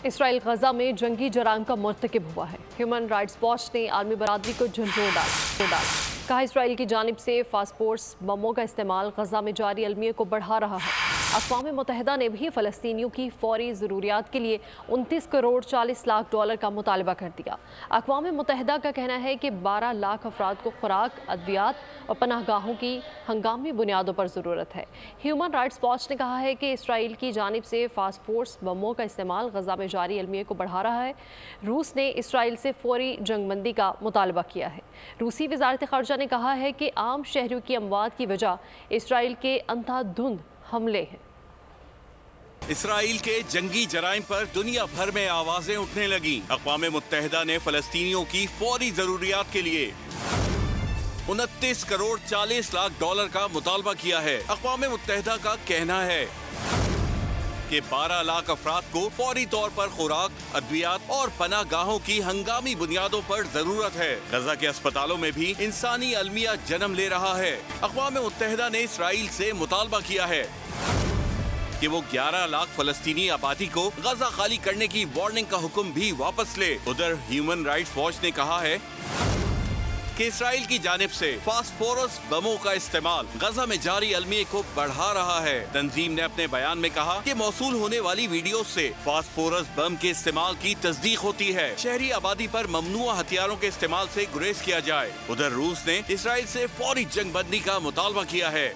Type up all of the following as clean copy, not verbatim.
Israel गजा में जंगी जराइम का मर्तकब हुआ है। ह्यूमन राइट्स वॉच ने आलमी बरादरी को झंझोड़ डाला। कहा इसराइल की जानिब से फास्फोर्स बमों का इस्तेमाल गजा में जारी अलमिया को बढ़ा रहा है। अक़वाम मुत्तहिदा ने भी फ़लस्तीनियों की फ़ौरी ज़रूरियात के लिए 29 करोड़ 40 लाख डॉलर का मुतालबा कर दिया। अक़वाम मुत्तहिदा का कहना है कि 12 लाख अफराद को खुराक, अद्वियात और पनाहगाहों की हंगामी बुनियादों पर ज़रूरत है। ह्यूमन राइट्स वॉच ने कहा है कि इसराइल की जानिब से फास्फोर्स बमों का इस्तेमाल गजा में जारी अलमिया को बढ़ा रहा है। रूस ने इसराइल से फ़ौरी जंगबंदी का मुतालबा किया है। रूसी वज़ारत ख़ारजा ने कहा है कि आम शहरियों की अमवात की वजह इसराइल के अंधाधुंध हमले हैं। इसराइल के जंगी जराइम पर दुनिया भर में आवाजें उठने लगी। अक़वाम मुत्तहिदा ने फ़लस्तीनियों की फौरी जरूरियात के लिए 29 करोड़ 40 लाख डॉलर का मुतालबा किया है। अक़वाम मुत्तहिदा का कहना है कि 12 लाख अफराद को फौरी तौर पर खुराक, अद्वियात और पनाहगाहों की हंगामी बुनियादों पर जरूरत है। गजा के अस्पतालों में भी इंसानी अलमिया जन्म ले रहा है। अक़वाम मुत्तहिदा ने इसराइल से मुतालबा किया है कि वो 11 लाख फलस्तीनी आबादी को गजा खाली करने की वार्निंग का हुक्म भी वापस ले। उधर ह्यूमन राइट्स वॉच ने कहा है कि इसराइल की जानिब से फास्फोरस बमों का इस्तेमाल गजा में जारी अलमिया को बढ़ा रहा है। तंजीम ने अपने बयान में कहा कि मौसूल होने वाली वीडियो से फास्फोरस बम के इस्तेमाल की तस्दीक होती है। शहरी आबादी पर ममनुआ हथियारों के इस्तेमाल से गुरेज किया जाए। उधर रूस ने इसराइल से फौरी जंगबंदी का मुतालबा किया है।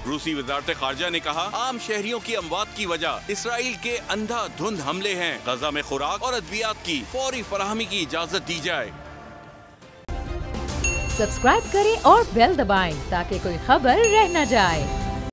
रूसी वज़ारत ख़ारजा ने कहा आम शहरियों की अमवात की वजह इसराइल के अंधाधुंध हमले हैं। गजा में खुराक और अद्वियात की फौरी फराहमी की इजाजत दी जाए। सब्सक्राइब करें और बेल दबाएं ताकि कोई खबर रह न जाए।